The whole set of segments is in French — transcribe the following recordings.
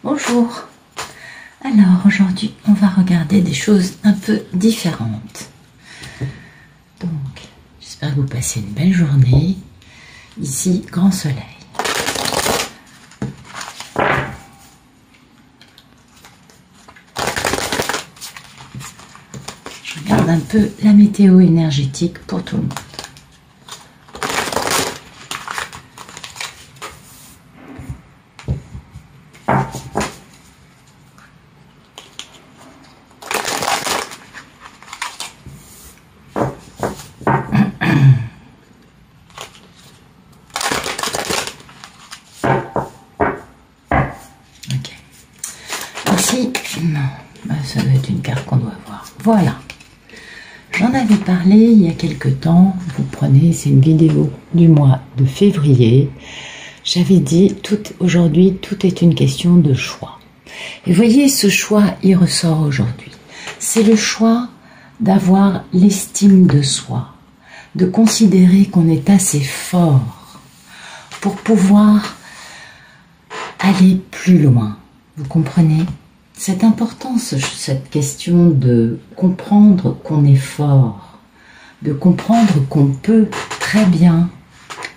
Bonjour. Alors aujourd'hui on va regarder des choses un peu différentes. Donc j'espère que vous passez une belle journée. Ici grand soleil. Je regarde un peu la météo énergétique pour tout le monde. Non, ça doit être une carte qu'on doit voir. Voilà. J'en avais parlé il y a quelque temps. Vous prenez, c'est une vidéo du mois de février. J'avais dit, aujourd'hui, tout est une question de choix. Et voyez, ce choix, il ressort aujourd'hui. C'est le choix d'avoir l'estime de soi, de considérer qu'on est assez fort pour pouvoir aller plus loin. Vous comprenez ? C'est important cette question de comprendre qu'on est fort, de comprendre qu'on peut très bien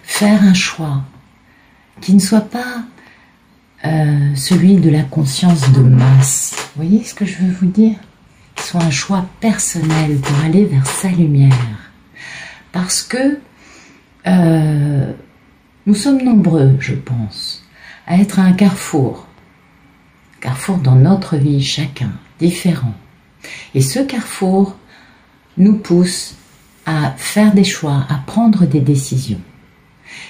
faire un choix qui ne soit pas celui de la conscience de masse. Vous voyez ce que je veux vous dire? Qui soit un choix personnel pour aller vers sa lumière. Parce que nous sommes nombreux, je pense, à être à un carrefour dans notre vie, chacun, différent. Et ce carrefour nous pousse à faire des choix, à prendre des décisions.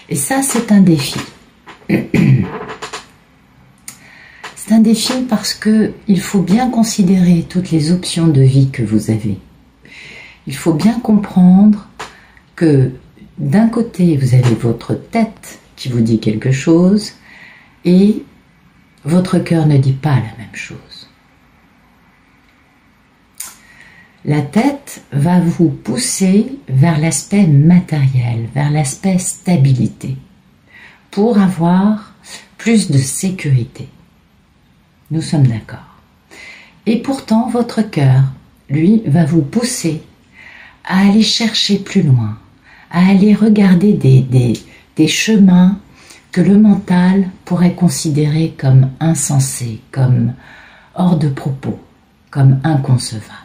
Et ça, c'est un défi. C'est un défi parce que il faut bien considérer toutes les options de vie que vous avez. Il faut bien comprendre que d'un côté, vous avez votre tête qui vous dit quelque chose et votre cœur ne dit pas la même chose. La tête va vous pousser vers l'aspect matériel, vers l'aspect stabilité, pour avoir plus de sécurité. Nous sommes d'accord. Et pourtant, votre cœur, lui, va vous pousser à aller chercher plus loin, à aller regarder des chemins que le mental pourrait considérer comme insensé, comme hors de propos, comme inconcevable.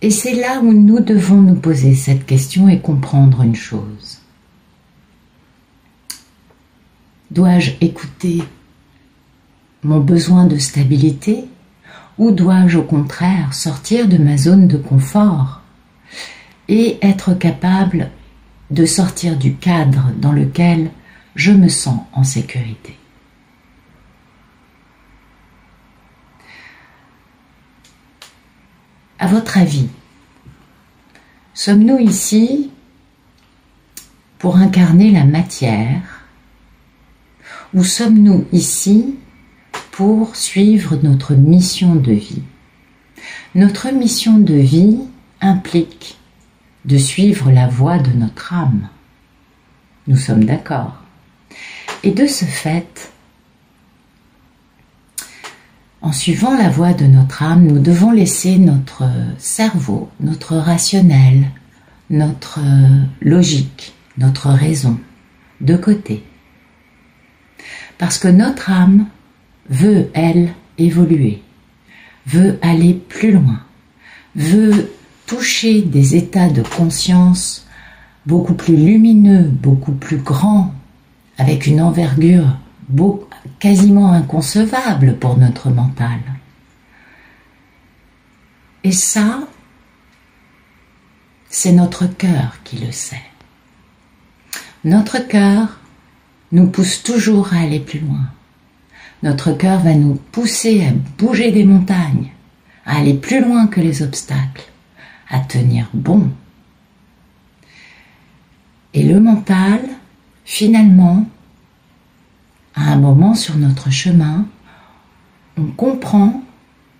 Et c'est là où nous devons nous poser cette question et comprendre une chose. Dois-je écouter mon besoin de stabilité ou dois-je au contraire sortir de ma zone de confort et être capable de sortir du cadre dans lequel je me sens en sécurité. À votre avis, sommes-nous ici pour incarner la matière ou sommes-nous ici pour suivre notre mission de vie? Notre mission de vie implique de suivre la voie de notre âme. Nous sommes d'accord. Et de ce fait, en suivant la voie de notre âme, nous devons laisser notre cerveau, notre rationnel, notre logique, notre raison de côté. Parce que notre âme veut, elle, évoluer, veut aller plus loin, veut toucher des états de conscience beaucoup plus lumineux, beaucoup plus grands, avec une envergure quasiment inconcevable pour notre mental. Et ça, c'est notre cœur qui le sait. Notre cœur nous pousse toujours à aller plus loin. Notre cœur va nous pousser à bouger des montagnes, à aller plus loin que les obstacles, à tenir bon. Et le mental, finalement, à un moment sur notre chemin, on comprend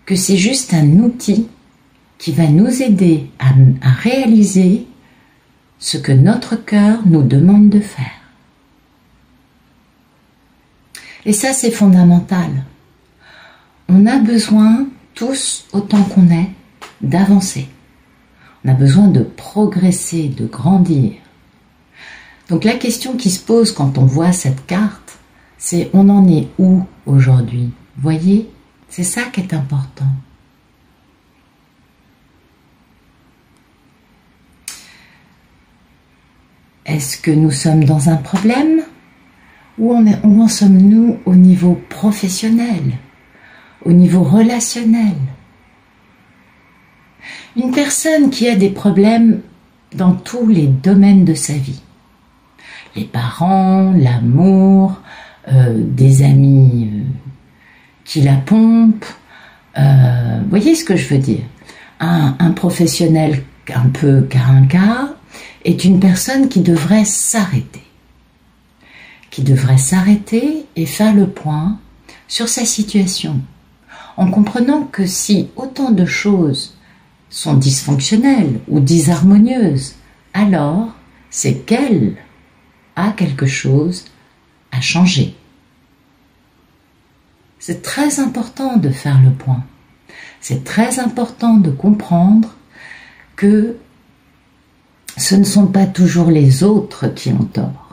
que c'est juste un outil qui va nous aider à réaliser ce que notre cœur nous demande de faire. Et ça, c'est fondamental. On a besoin, tous, autant qu'on est, d'avancer. On a besoin de progresser, de grandir. Donc la question qui se pose quand on voit cette carte, c'est on en est où aujourd'hui? Voyez, c'est ça qui est important. Est-ce que nous sommes dans un problème? Où en sommes-nous au niveau professionnel, au niveau relationnel? Une personne qui a des problèmes dans tous les domaines de sa vie, les parents, l'amour, des amis qui la pompent, voyez ce que je veux dire? Un professionnel un peu carinca est une personne qui devrait s'arrêter. Qui devrait s'arrêter et faire le point sur sa situation, en comprenant que si autant de choses sont dysfonctionnelles ou disharmonieuses, alors c'est qu'elle a quelque chose à changer. C'est très important de faire le point. C'est très important de comprendre que ce ne sont pas toujours les autres qui ont tort.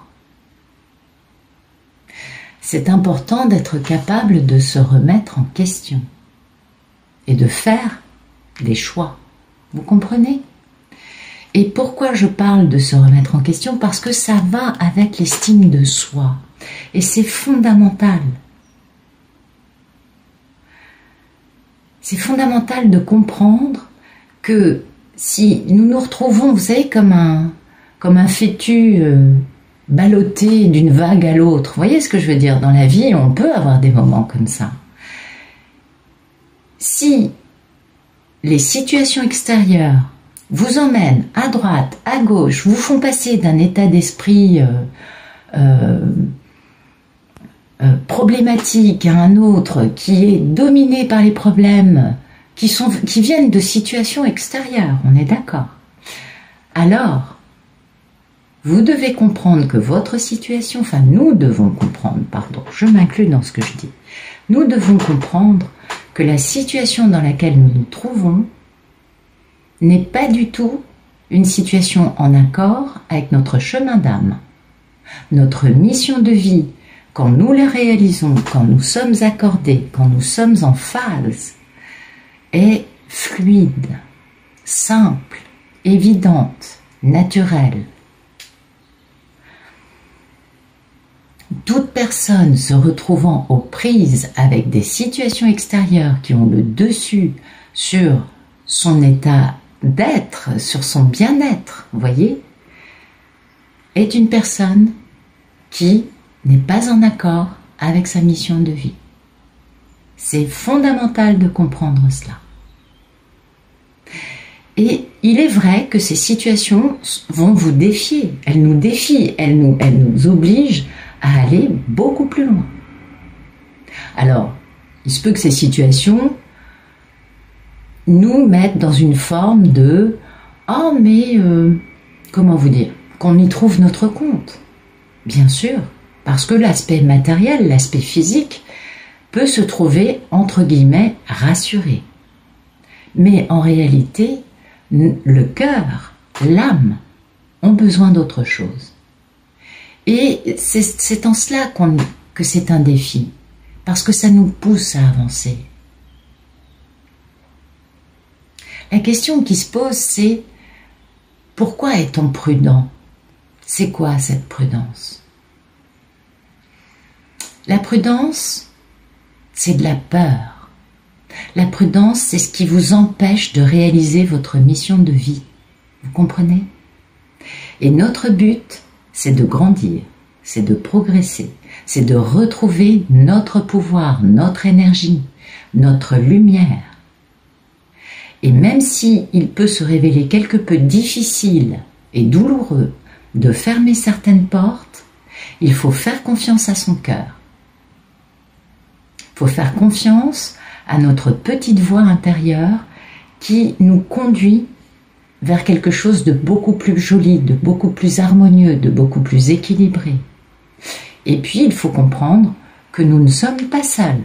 C'est important d'être capable de se remettre en question et de faire des choix. Vous comprenez? Et pourquoi je parle de se remettre en question? Parce que ça va avec l'estime de soi. Et c'est fondamental. C'est fondamental de comprendre que si nous nous retrouvons, vous savez, comme un fétu ballotté d'une vague à l'autre. Vous voyez ce que je veux dire? Dans la vie, on peut avoir des moments comme ça. Si les situations extérieures vous emmènent à droite, à gauche, vous font passer d'un état d'esprit problématique à un autre qui est dominé par les problèmes qui viennent de situations extérieures, on est d'accord. Alors, vous devez comprendre que votre situation, enfin nous devons comprendre, pardon, je m'inclus dans ce que je dis, nous devons comprendre que la situation dans laquelle nous nous trouvons n'est pas du tout une situation en accord avec notre chemin d'âme. Notre mission de vie, quand nous la réalisons, quand nous sommes accordés, quand nous sommes en phase, est fluide, simple, évidente, naturelle. Toute personne se retrouvant aux prises avec des situations extérieures qui ont le dessus sur son état d'être, sur son bien-être, vous voyez, est une personne qui n'est pas en accord avec sa mission de vie. C'est fondamental de comprendre cela. Et il est vrai que ces situations vont vous défier, elles nous défient, elles nous obligent à aller beaucoup plus loin. Alors, il se peut que ces situations nous mettent dans une forme de « Ah, mais comment vous dire ?» qu'on y trouve notre compte. Bien sûr, parce que l'aspect matériel, l'aspect physique, peut se trouver, entre guillemets, rassuré. Mais en réalité, le cœur, l'âme, ont besoin d'autre chose. Et c'est en cela que c'est un défi, parce que ça nous pousse à avancer. La question qui se pose, c'est pourquoi est-on prudent? C'est quoi cette prudence? La prudence, c'est de la peur. La prudence, c'est ce qui vous empêche de réaliser votre mission de vie. Vous comprenez? Et notre but, c'est de grandir, c'est de progresser, c'est de retrouver notre pouvoir, notre énergie, notre lumière. Et même si il peut se révéler quelque peu difficile et douloureux de fermer certaines portes, il faut faire confiance à son cœur. Il faut faire confiance à notre petite voix intérieure qui nous conduit vers quelque chose de beaucoup plus joli, de beaucoup plus harmonieux, de beaucoup plus équilibré. Et puis, il faut comprendre que nous ne sommes pas seuls.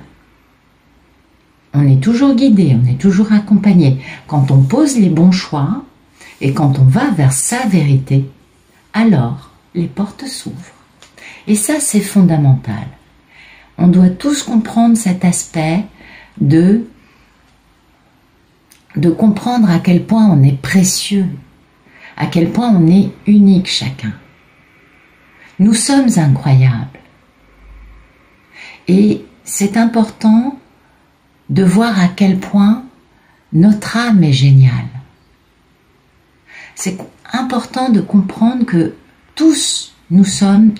On est toujours guidé, on est toujours accompagné. Quand on pose les bons choix et quand on va vers sa vérité, alors les portes s'ouvrent. Et ça, c'est fondamental. On doit tous comprendre cet aspect de comprendre à quel point on est précieux, à quel point on est unique chacun. Nous sommes incroyables. Et c'est important de voir à quel point notre âme est géniale. C'est important de comprendre que tous nous sommes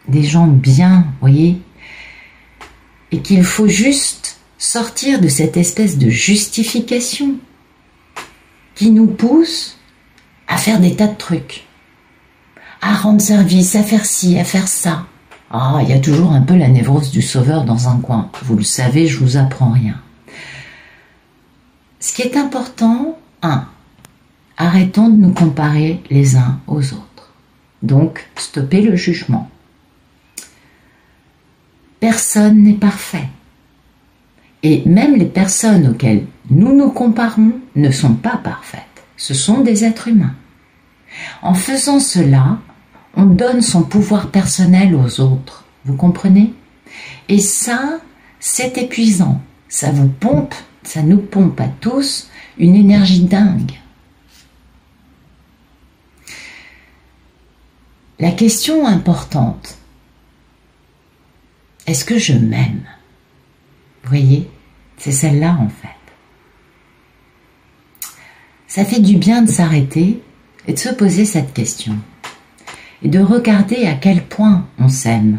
des gens bien, voyez, et qu'il faut juste sortir de cette espèce de justification qui nous pousse à faire des tas de trucs, à rendre service, à faire ci, à faire ça. Ah, il y a toujours un peu la névrose du sauveur dans un coin. Vous le savez, je vous apprends rien. Ce qui est important, arrêtons de nous comparer les uns aux autres. Donc, stoppez le jugement. Personne n'est parfait. Et même les personnes auxquelles nous nous comparons ne sont pas parfaites. Ce sont des êtres humains. En faisant cela, on donne son pouvoir personnel aux autres. Vous comprenez? Et ça, c'est épuisant. Ça vous pompe, ça nous pompe à tous une énergie dingue. La question importante, est-ce que je m'aime? Vous voyez, c'est celle-là en fait. Ça fait du bien de s'arrêter et de se poser cette question. Et de regarder à quel point on s'aime.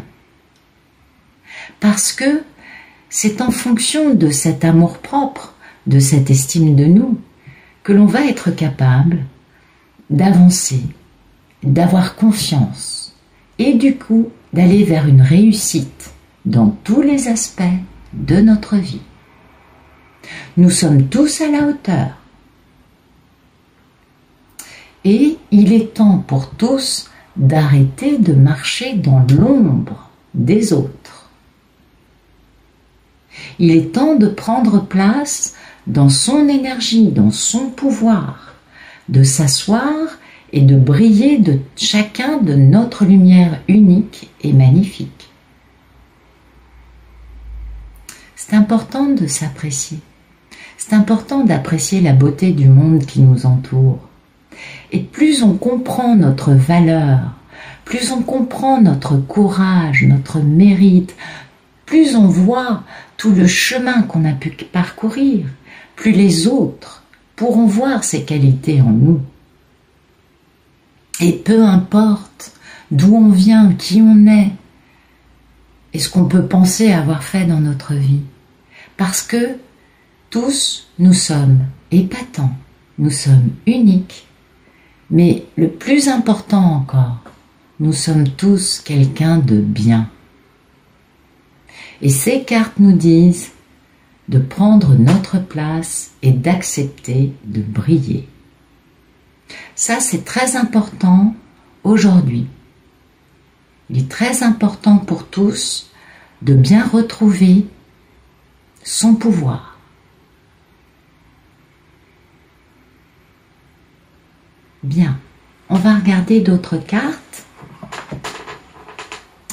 Parce que c'est en fonction de cet amour-propre, de cette estime de nous, que l'on va être capable d'avancer, d'avoir confiance, et du coup d'aller vers une réussite dans tous les aspects de notre vie. Nous sommes tous à la hauteur. Et il est temps pour tous d'arrêter de marcher dans l'ombre des autres. Il est temps de prendre place dans son énergie, dans son pouvoir, de s'asseoir et de briller de chacun de notre lumière unique et magnifique. C'est important de s'apprécier. C'est important d'apprécier la beauté du monde qui nous entoure. Et plus on comprend notre valeur, plus on comprend notre courage, notre mérite, plus on voit tout le chemin qu'on a pu parcourir, plus les autres pourront voir ces qualités en nous. Et peu importe d'où on vient, qui on est, et ce qu'on peut penser avoir fait dans notre vie, parce que tous nous sommes épatants, nous sommes uniques. Mais le plus important encore, nous sommes tous quelqu'un de bien. Et ces cartes nous disent de prendre notre place et d'accepter de briller. Ça, c'est très important aujourd'hui. Il est très important pour tous de bien retrouver son pouvoir. Bien, on va regarder d'autres cartes.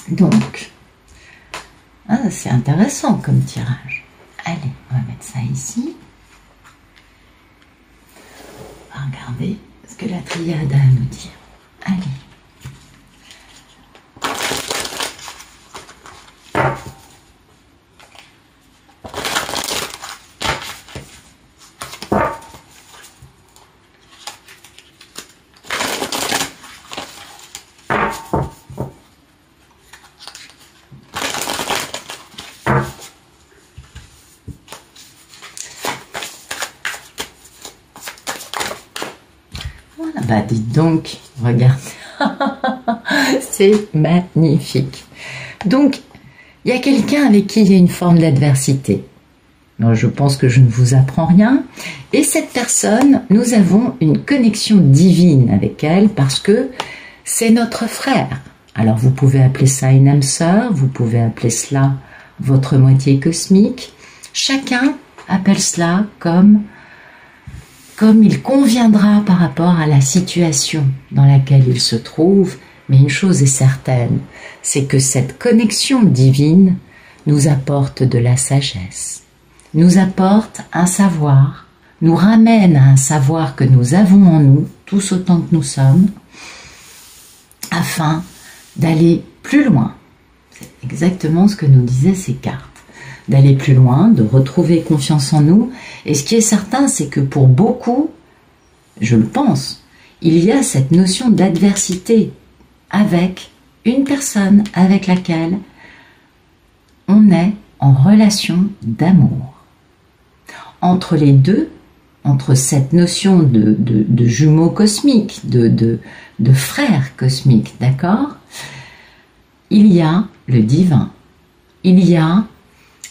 Donc, c'est intéressant comme tirage. Allez, on va mettre ça ici. On va regarder ce que la triade a à nous dire. Allez. Bah dites donc, regardez, c'est magnifique. Donc, il y a quelqu'un avec qui il y a une forme d'adversité. Je pense que je ne vous apprends rien. Et cette personne, nous avons une connexion divine avec elle parce que c'est notre frère. Alors vous pouvez appeler ça une âme sœur, vous pouvez appeler cela votre moitié cosmique. Chacun appelle cela comme il conviendra par rapport à la situation dans laquelle il se trouve. Mais une chose est certaine, c'est que cette connexion divine nous apporte de la sagesse, nous apporte un savoir, nous ramène à un savoir que nous avons en nous, tous autant que nous sommes, afin d'aller plus loin. C'est exactement ce que nous disaient ces cartes. D'aller plus loin, de retrouver confiance en nous. Et ce qui est certain, c'est que pour beaucoup, je le pense, il y a cette notion d'adversité avec une personne avec laquelle on est en relation d'amour. Entre les deux, entre cette notion de jumeaux cosmiques, de frères cosmiques, d'accord? Il y a le divin, il y a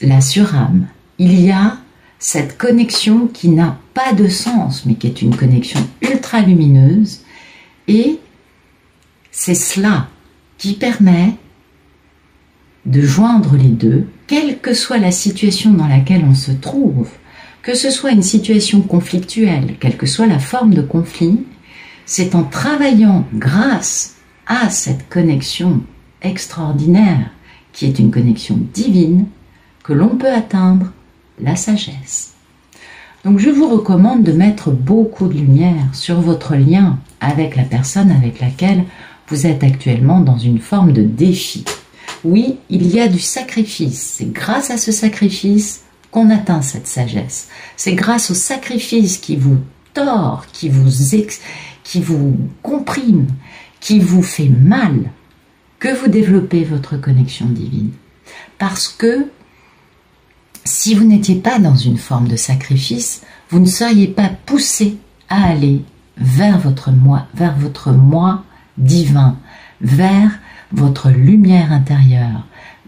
la surâme, il y a cette connexion qui n'a pas de sens, mais qui est une connexion ultra lumineuse, et c'est cela qui permet de joindre les deux, quelle que soit la situation dans laquelle on se trouve, que ce soit une situation conflictuelle, quelle que soit la forme de conflit, c'est en travaillant grâce à cette connexion extraordinaire, qui est une connexion divine, que l'on peut atteindre la sagesse. Donc je vous recommande de mettre beaucoup de lumière sur votre lien avec la personne avec laquelle vous êtes actuellement dans une forme de défi. Oui, il y a du sacrifice. C'est grâce à ce sacrifice qu'on atteint cette sagesse. C'est grâce au sacrifice qui vous tord, qui vous comprime, qui vous fait mal, que vous développez votre connexion divine. Parce que si vous n'étiez pas dans une forme de sacrifice, vous ne seriez pas poussé à aller vers votre moi divin, vers votre lumière intérieure,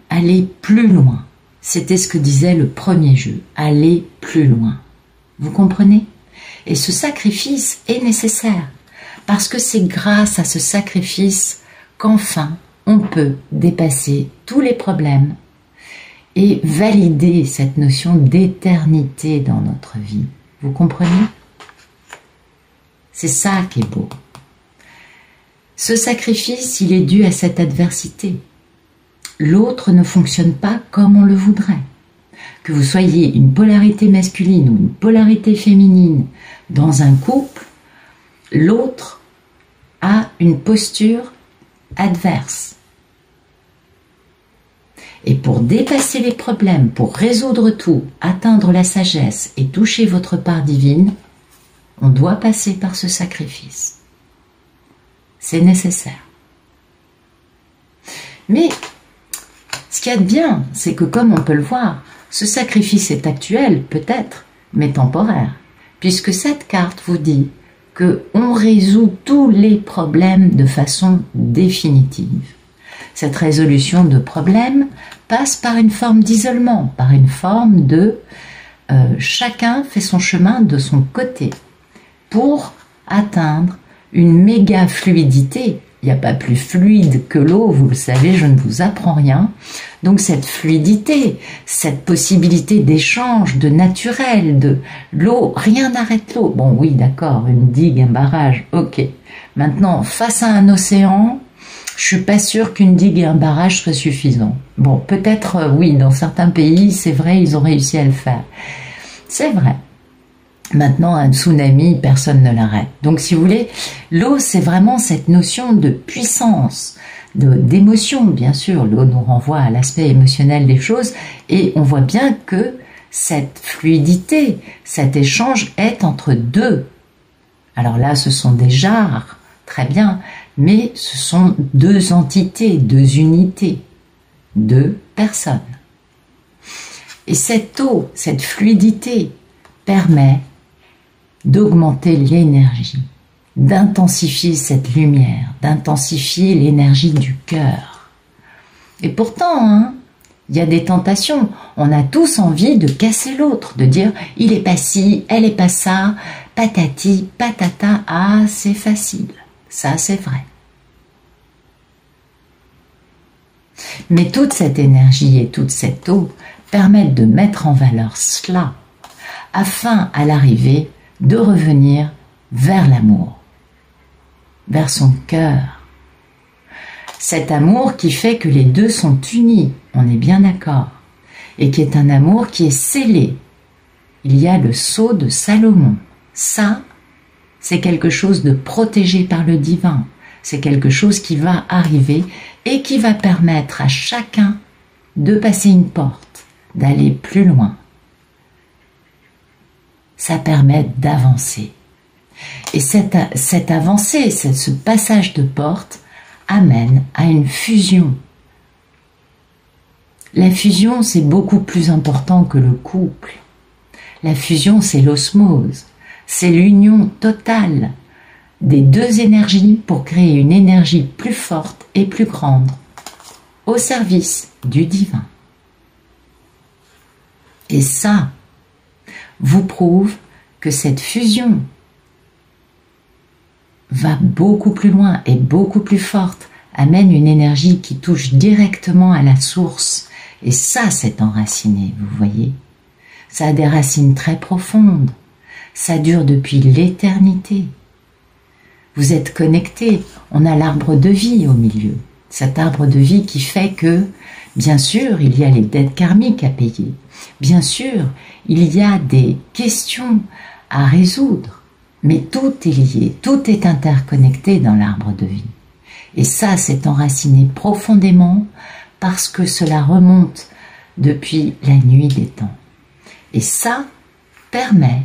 aller plus loin. C'était ce que disait le premier jeu, aller plus loin. Vous comprenez? Et ce sacrifice est nécessaire, parce que c'est grâce à ce sacrifice qu'enfin on peut dépasser tous les problèmes et valider cette notion d'éternité dans notre vie. Vous comprenez? C'est ça qui est beau. Ce sacrifice, il est dû à cette adversité. L'autre ne fonctionne pas comme on le voudrait. Que vous soyez une polarité masculine ou une polarité féminine dans un couple, l'autre a une posture adverse. Et pour dépasser les problèmes, pour résoudre tout, atteindre la sagesse et toucher votre part divine, on doit passer par ce sacrifice. C'est nécessaire. Mais ce qu'il y a de bien, c'est que comme on peut le voir, ce sacrifice est actuel, peut-être, mais temporaire, puisque cette carte vous dit qu'on résout tous les problèmes de façon définitive. Cette résolution de problèmes passe par une forme d'isolement, par une forme de chacun fait son chemin de son côté pour atteindre une méga fluidité. Il n'y a pas plus fluide que l'eau, vous le savez, je ne vous apprends rien. Donc cette fluidité, cette possibilité d'échange, de naturel, de l'eau, rien n'arrête l'eau. Bon oui, d'accord, une digue, un barrage, ok. Maintenant, face à un océan, je suis pas sûre qu'une digue et un barrage soient suffisants. Bon, peut-être, oui, dans certains pays, c'est vrai, ils ont réussi à le faire. C'est vrai. Maintenant, un tsunami, personne ne l'arrête. Donc, si vous voulez, l'eau, c'est vraiment cette notion de puissance, d'émotion, bien sûr. L'eau nous renvoie à l'aspect émotionnel des choses et on voit bien que cette fluidité, cet échange est entre deux. Alors là, ce sont des jarres, très bien, mais ce sont deux entités, deux unités, deux personnes. Et cette eau, cette fluidité permet d'augmenter l'énergie, d'intensifier cette lumière, d'intensifier l'énergie du cœur. Et pourtant, il y a des tentations. On a tous envie de casser l'autre, de dire « il est pas ci, elle est pas ça, patati, patata, ah, c'est facile ». Ça, c'est vrai. Mais toute cette énergie et toute cette eau permettent de mettre en valeur cela, afin à l'arrivée de revenir vers l'amour, vers son cœur. Cet amour qui fait que les deux sont unis, on est bien d'accord, et qui est un amour qui est scellé. Il y a le sceau de Salomon. Ça, c'est quelque chose de protégé par le divin. C'est quelque chose qui va arriver et qui va permettre à chacun de passer une porte, d'aller plus loin. Ça permet d'avancer. Et cette avancée, ce passage de porte amène à une fusion. La fusion, c'est beaucoup plus important que le couple. La fusion, c'est l'osmose. C'est l'union totale des deux énergies pour créer une énergie plus forte et plus grande au service du divin. Et ça vous prouve que cette fusion va beaucoup plus loin et beaucoup plus forte, amène une énergie qui touche directement à la source. Et ça, c'est enraciné, vous voyez. Ça a des racines très profondes. Ça dure depuis l'éternité. Vous êtes connectés. On a l'arbre de vie au milieu. Cet arbre de vie qui fait que, bien sûr, il y a les dettes karmiques à payer. Bien sûr, il y a des questions à résoudre. Mais tout est lié, tout est interconnecté dans l'arbre de vie. Et ça, c'est enraciné profondément parce que cela remonte depuis la nuit des temps. Et ça permet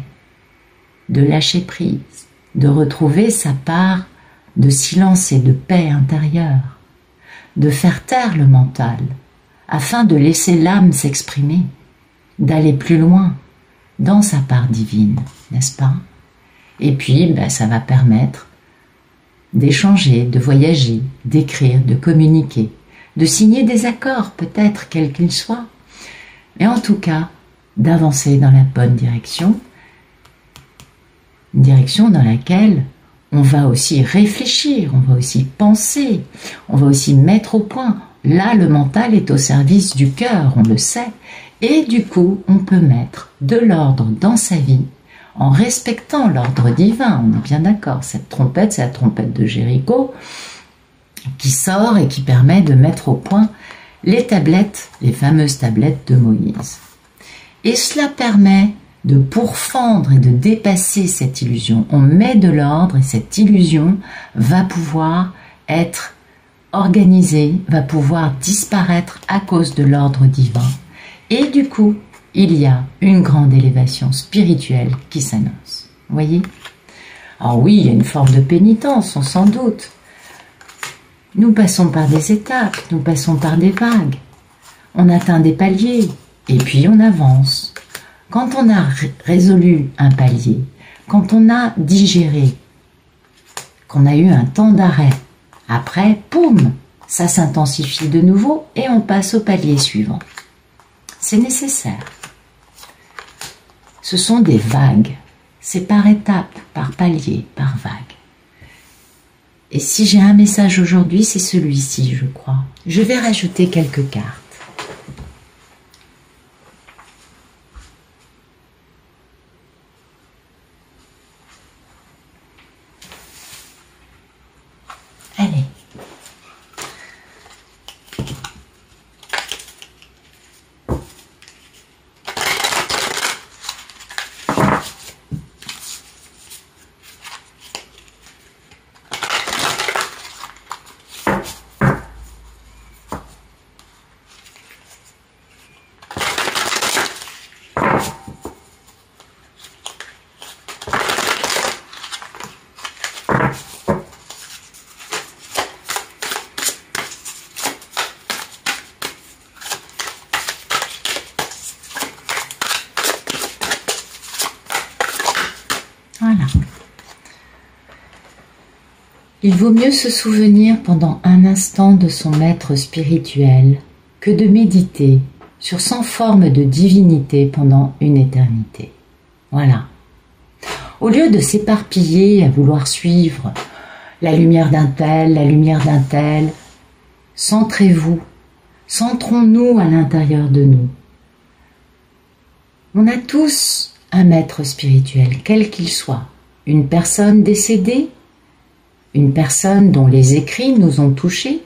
de lâcher prise, de retrouver sa part de silence et de paix intérieure, de faire taire le mental, afin de laisser l'âme s'exprimer, d'aller plus loin dans sa part divine, n'est-ce pas? Et puis, ça va permettre d'échanger, de voyager, d'écrire, de communiquer, de signer des accords, peut-être, quels qu'ils soient, mais en tout cas, d'avancer dans la bonne direction, une direction dans laquelle on va aussi réfléchir, on va aussi penser, on va aussi mettre au point. Là, le mental est au service du cœur, on le sait, et du coup, on peut mettre de l'ordre dans sa vie en respectant l'ordre divin, on est bien d'accord. Cette trompette, c'est la trompette de Jéricho qui sort et qui permet de mettre au point les tablettes, les fameuses tablettes de Moïse. Et cela permet de pourfendre et de dépasser cette illusion. On met de l'ordre et cette illusion va pouvoir être organisée, va pouvoir disparaître à cause de l'ordre divin. Et du coup, il y a une grande élévation spirituelle qui s'annonce. Vous voyez? Alors oui, il y a une forme de pénitence, on s'en doute. Nous passons par des étapes, nous passons par des vagues. On atteint des paliers, et puis on avance. Quand on a résolu un palier, quand on a digéré, qu'on a eu un temps d'arrêt, après, poum, ça s'intensifie de nouveau et on passe au palier suivant. C'est nécessaire. Ce sont des vagues. C'est par étapes, par palier, par vague. Et si j'ai un message aujourd'hui, c'est celui-ci, je crois. Je vais rajouter quelques cartes. Allez. Voilà. Il vaut mieux se souvenir pendant un instant de son maître spirituel que de méditer sur 100 formes de divinité pendant une éternité. Voilà. Au lieu de s'éparpiller à vouloir suivre la lumière d'un tel, centrez-vous Centrons-nous à l'intérieur de nous. On a tous un maître spirituel, quel qu'il soit. Une personne décédée, une personne dont les écrits nous ont touchés,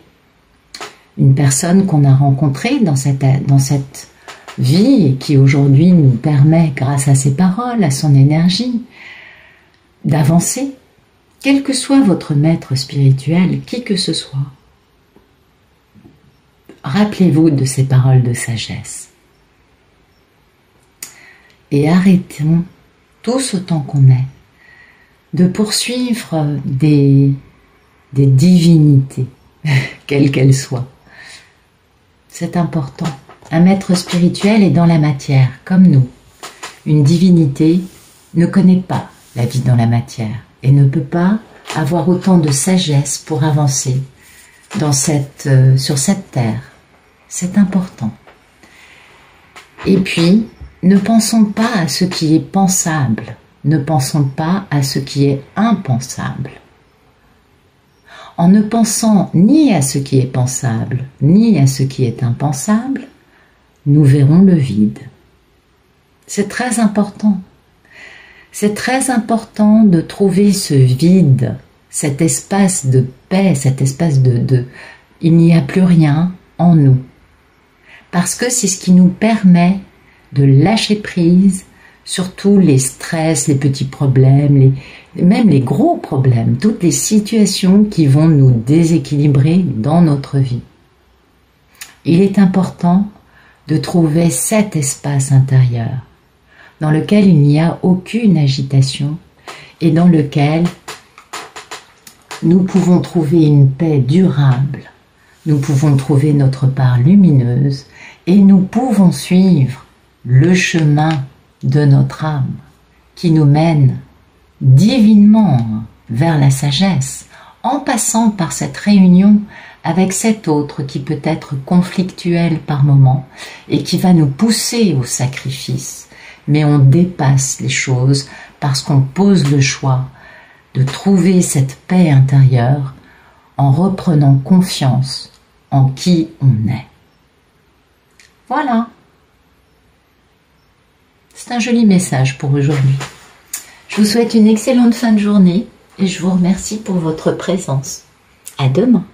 une personne qu'on a rencontrée dans cette vie et qui aujourd'hui nous permet, grâce à ses paroles, à son énergie, d'avancer. Quel que soit votre maître spirituel, qui que ce soit, rappelez-vous de ces paroles de sagesse. Et arrêtons, tous autant qu'on est, de poursuivre des divinités, quelles qu'elles soient. C'est important. Un maître spirituel est dans la matière, comme nous. Une divinité ne connaît pas la vie dans la matière et ne peut pas avoir autant de sagesse pour avancer sur cette terre. C'est important. Et puis, ne pensons pas à ce qui est pensable. Ne pensons pas à ce qui est impensable. En ne pensant ni à ce qui est pensable, ni à ce qui est impensable, nous verrons le vide. C'est très important. C'est très important de trouver ce vide, cet espace de paix, cet espace il n'y a plus rien en nous. Parce que c'est ce qui nous permet de lâcher prise sur tous les stress, les petits problèmes, même les gros problèmes, toutes les situations qui vont nous déséquilibrer dans notre vie. Il est important de trouver cet espace intérieur dans lequel il n'y a aucune agitation et dans lequel nous pouvons trouver une paix durable, nous pouvons trouver notre part lumineuse et nous pouvons suivre le chemin de notre âme qui nous mène divinement vers la sagesse en passant par cette réunion avec cet autre qui peut être conflictuel par moments et qui va nous pousser au sacrifice. Mais on dépasse les choses parce qu'on pose le choix de trouver cette paix intérieure en reprenant confiance en qui on est. Voilà. C'est un joli message pour aujourd'hui. Je vous souhaite une excellente fin de journée et je vous remercie pour votre présence. À demain.